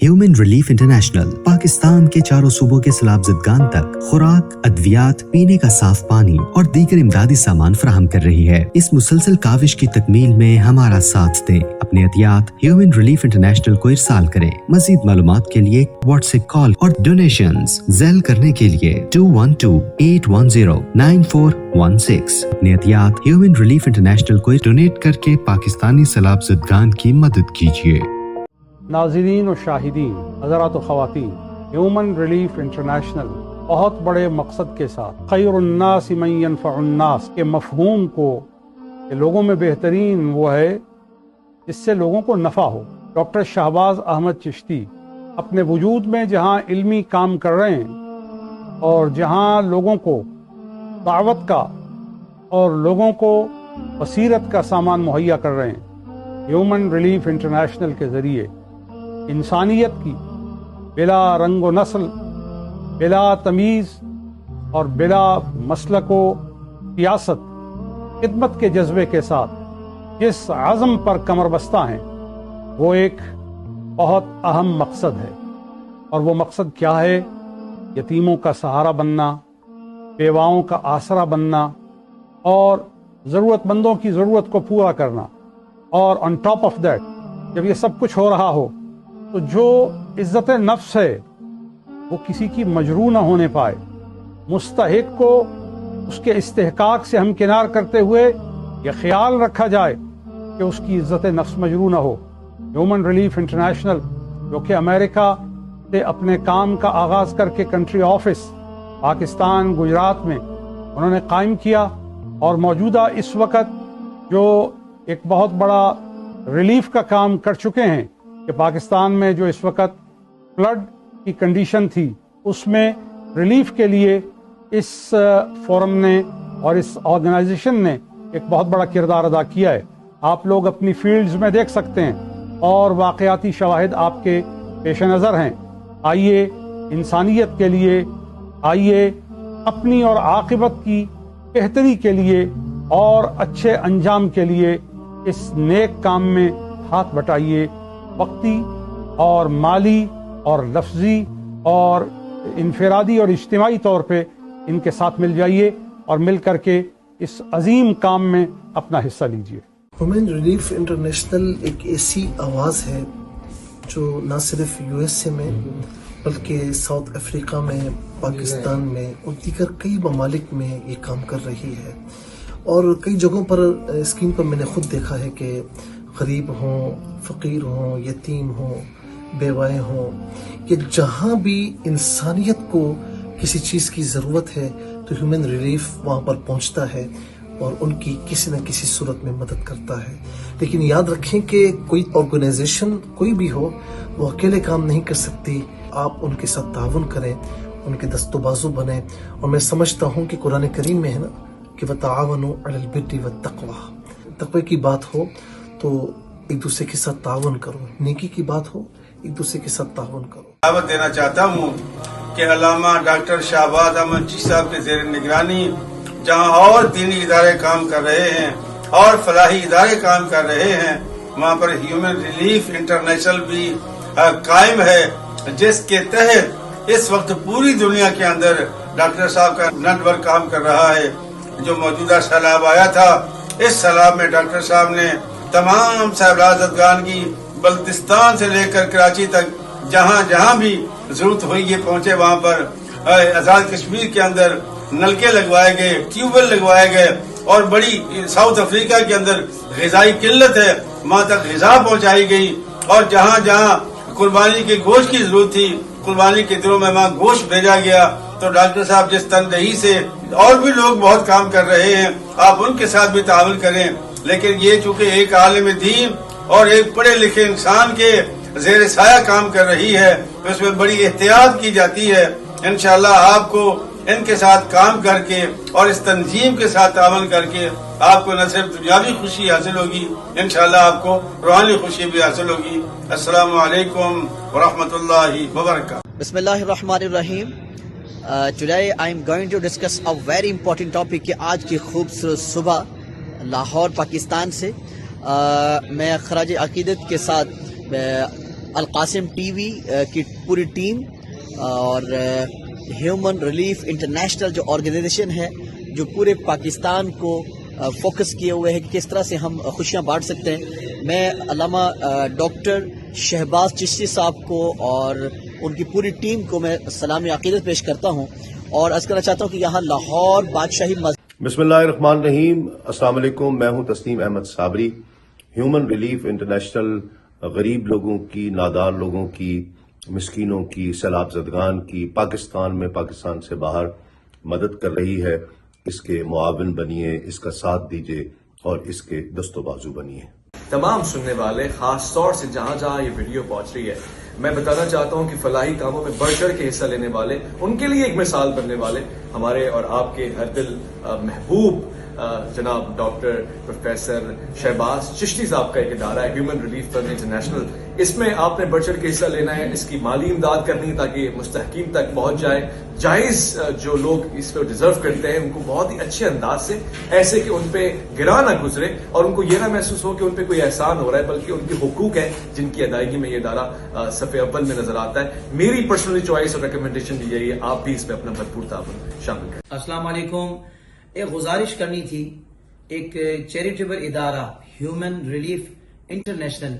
Human relief international Pakistan के चारों सूबों के सैलाब ज़दगान तक खुराक, अद्वियात, पीने का साफ पानी और दीगर इमदादी सामान फराहम कर रही है। इस मुसलसल काविश की तकमील में हमारा साथ दें। अपने अतियात ह्यूमन रिलीफ इंटरनेशनल को इरसाल करें। मज़ीद मालूमात के लिए व्हाट्सएप कॉल और डोनेशंस ज़ेल करने के लिए 212-810-9416। अपने अतियात ह्यूमन रिलीफ इंटरनेशनल को डोनेट करके पाकिस्तानी सैलाब ज़दगान की मदद कीजिए। नाज़रीन और शाहिदीन, हज़रात व ख़वातीन, ह्यूमन रिलीफ इंटरनेशनल बहुत बड़े मकसद के साथ खैरुन्नास मन यनफ़उन्नास के मफ़हूम को कि लोगों में बेहतरीन वो है जिससे लोगों को नफ़ा हो। डॉक्टर शहबाज अहमद चिश्ती अपने वजूद में जहाँ इल्मी काम कर रहे हैं और जहाँ लोगों को दावत का और लोगों को बसीरत का सामान मुहैया कर रहे हैं, ह्यूमन रिलीफ इंटरनेशनल के ज़रिए इंसानियत की बिला रंग व नस्ल, बिला तमीज़ और बिला मसलक व सियासत खिदमत के जज्बे के साथ जिस आज़म पर कमर बस्ता हैं, वो एक बहुत अहम मकसद है। और वो मकसद क्या है? यतीमों का सहारा बनना, बेवाओं का आसरा बनना और ज़रूरतमंदों की ज़रूरत को पूरा करना। और ऑन टॉप ऑफ दैट, जब ये सब कुछ हो रहा हो तो जो इज्जत नफ्स है वो किसी की मजरू न होने पाए, मुस्तहिक को उसके इस्तेहकाक से हमकिनार करते हुए यह ख्याल रखा जाए कि उसकी इज्जत नफ्स मजरू न हो। ह्यूमन रिलीफ इंटरनेशनल जो कि अमेरिका से अपने काम का आगाज़ करके कंट्री ऑफिस पाकिस्तान गुजरात में उन्होंने कायम किया और मौजूदा इस वक्त जो एक बहुत बड़ा रिलीफ का काम कर चुके हैं कि पाकिस्तान में जो इस वक्त फ्लड की कंडीशन थी उसमें रिलीफ के लिए इस फोरम ने और इस ऑर्गेनाइजेशन ने एक बहुत बड़ा किरदार अदा किया है। आप लोग अपनी फील्ड्स में देख सकते हैं और वाक़याती शवाहिद आपके पेश नज़र हैं। आइए इंसानियत के लिए, आइए अपनी और आक़िबत की बेहतरी के लिए और अच्छे अंजाम के लिए इस नेक काम में हाथ बटाइए। वक्ती और माली और लफ्जी और इनफरादी और इज्तिमाई तौर पे इनके साथ मिल जाइए और मिल करके इस अजीम काम में अपना हिस्सा लीजिए। ह्यूमन रिलीफ इंटरनेशनल एक ऐसी आवाज़ है जो न सिर्फ यूएसए में बल्कि साउथ अफ्रीका में, पाकिस्तान में और दीगर कई ममालिक में ये काम कर रही है। और कई जगहों पर स्क्रीन पर मैंने खुद देखा है कि गरीब हों, फ़कीर हों, यतीम हों, बेवाएँ हों, कि जहाँ भी इंसानियत को किसी चीज़ की ज़रूरत है तो ह्यूमन रिलीफ वहाँ पर पहुँचता है और उनकी किसी न किसी सूरत में मदद करता है। लेकिन याद रखें कि कोई ऑर्गेनाइजेशन कोई भी हो वो अकेले काम नहीं कर सकती। आप उनके साथ ताउन करें, उनके दस्तोबाजू बने। और मैं समझता हूँ कि कुरान करीम में है ना कि वतआवनु अलल बिर्रि वत्तक़वा, तक़वे की बात हो तो एक दूसरे के साथ ताउन करो, नेकी की बात हो एक दूसरे के साथ ताउन करो। दावत देना चाहता हूँ कि अल्लामा डॉक्टर शहबाज अहमद चिश्ती साहब के ज़ेर निगरानी जहाँ और दीनी इदारे काम कर रहे हैं और फलाही इदारे काम कर रहे हैं, वहाँ पर ह्यूमन रिलीफ इंटरनेशनल भी कायम है, जिसके तहत इस वक्त पूरी दुनिया के अंदर डॉक्टर साहब का नेटवर्क काम कर रहा है। जो मौजूदा सैलाब आया था, इस सैलाब में डॉक्टर साहब ने तमाम सैलाब ज़दगान की बल्तिस्तान से लेकर कराची तक जहाँ जहाँ भी जरूरत हुई ये पहुँचे। वहाँ पर आज़ाद कश्मीर के अंदर नलके लगवाए गए, ट्यूबवेल लगवाए गए और बड़ी साउथ अफ्रीका के अंदर ग़िज़ाई किल्लत है, वहाँ तक ग़िज़ा पहुँचाई गई। और जहाँ जहाँ कुर्बानी के गोश्त की जरूरत थी, कुर्बानी के दिनों में वहाँ गोश्त भेजा गया। तो डॉक्टर साहब जिस तनदेही से, और भी लोग बहुत काम कर रहे हैं, आप उनके साथ भी ताउन करें। लेकिन ये चूँकि एक आलिम दीन और एक पढ़े लिखे इंसान के ज़ेर साया काम कर रही है, तो इसमें बड़ी एहतियात की जाती है। इंशाअल्लाह आपको इनके साथ काम करके और इस तंजीम के साथ ताउन करके आपको न सिर्फ दुनियावी खुशी हासिल होगी, इंशाअल्लाह आपको रूहानी खुशी भी हासिल होगी। अस्सलामु अलैकुम व रहमतुल्लाहि व बरकातहू। बिस्मिल्लाहिर्रहमानिर्रहीम। Today I am going to discuss a very important topic कि आज की खूबसूरत सुबह लाहौर पाकिस्तान से मैं खराज अकीदत के साथ القاسم ٹی وی کی پوری ٹیم اور ہیومن ریلیف انٹرنیشنل جو آرگنائزیشن ہے جو پورے پاکستان کو فوکس کیے ہوئے ہے کہ کس طرح سے ہم خوشیاں بانٹ سکتے ہیں. میں علامہ ڈاکٹر شہباز چشتی صاحب کو اور ان کی پوری ٹیم کو میں سلام عقیدت پیش کرتا ہوں اور عرض کرنا چاہتا ہوں کہ یہاں لاہور بادشاہی بسم اللہ الرحمن الرحیم. السلام علیکم. میں ہوں Tasneem Ahmed Sabri. Human relief international غریب لوگوں کی، نادار لوگوں کی، مسکینوں کی، سیلاب زدگان کی پاکستان میں، پاکستان سے باہر مدد کر رہی ہے. اس کے معاون بنیے، اس کا ساتھ دیجیے اور اس کے دست و بازو بنیے. تمام سننے والے، خاص طور سے جہاں جہاں یہ ویڈیو پہنچ رہی ہے، میں بتانا چاہتا ہوں کہ فلاحی کاموں میں بڑھ چڑھ کے حصہ لینے والے، ان کے لیے ایک مثال بننے والے ہمارے اور آپ کے ہر دل محبوب جناب ڈاکٹر پروفیسر شہباز چشتی صاحب کا ایک ادارہ ہے ہیومن ریلیف فنڈ انٹرنیشنل. اس میں آپ نے بڑھ چڑھ کے حصہ لینا ہے، اس کی مالی امداد کرنی ہے تاکہ مستحقین تک پہنچ جائے. جائز جو لوگ اس کو ڈیزرو کرتے ہیں ان کو بہت ہی اچھے انداز سے، ایسے کہ ان پہ گراں نہ گزرے اور ان کو یہ نہ محسوس ہو کہ ان پہ کوئی احسان ہو رہا ہے، بلکہ ان کے حقوق ہیں جن کی ادائیگی میں یہ ادارہ صف اول میں نظر آتا ہے. میری پرسنلی چوائس اور ریکمنڈیشن بھی یہی ہے، آپ بھی اس میں اپنا بھرپور تعاون شامل کریں. السلام علیکم. ایک گزارش کرنی تھی. ایک چیریٹیبل ادارہ ہیومن ریلیف انٹرنیشنل،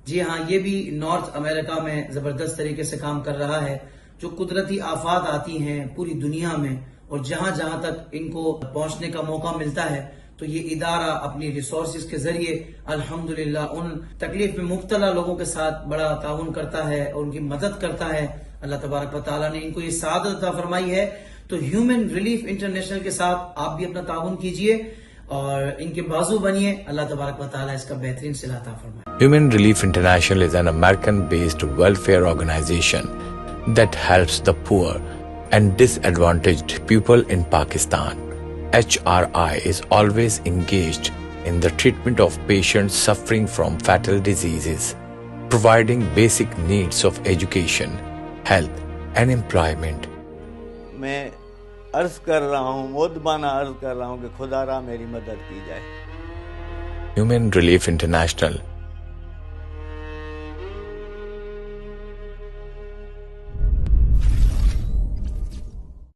جی ہاں، یہ بھی نارتھ امریکہ میں زبردست طریقے سے کام کر رہا ہے. جو قدرتی آفات آتی ہیں پوری دنیا میں اور جہاں جہاں تک ان کو پہنچنے کا موقع ملتا ہے تو یہ ادارہ اپنی ریسورسز کے ذریعے الحمدللہ ان تکلیف میں مبتلا لوگوں کے ساتھ بڑا تعاون کرتا ہے اور ان کی مدد کرتا ہے. اللہ تبارک و تعالیٰ نے ان کو یہ سعادت عطا فرمائی ہے. تو ہیومن ریلیف انٹرنیشنل کے ساتھ آپ بھی اپنا تعاون کیجئے اور ان کے بازو بنیے. اللہ تبارک و تعالیٰ اس کا بہترین صلہ عطا فرمائے. Human Relief International is an American-based welfare organization that helps the poor and disadvantaged people in Pakistan. HRI is always engaged in the treatment of patients suffering from fatal diseases, providing basic needs of education, health, and employment. میں عرض کر رہا ہوں، مودبانہ عرض کر رہا ہوں کہ خدا را میری مدد کی جائے. Human Relief International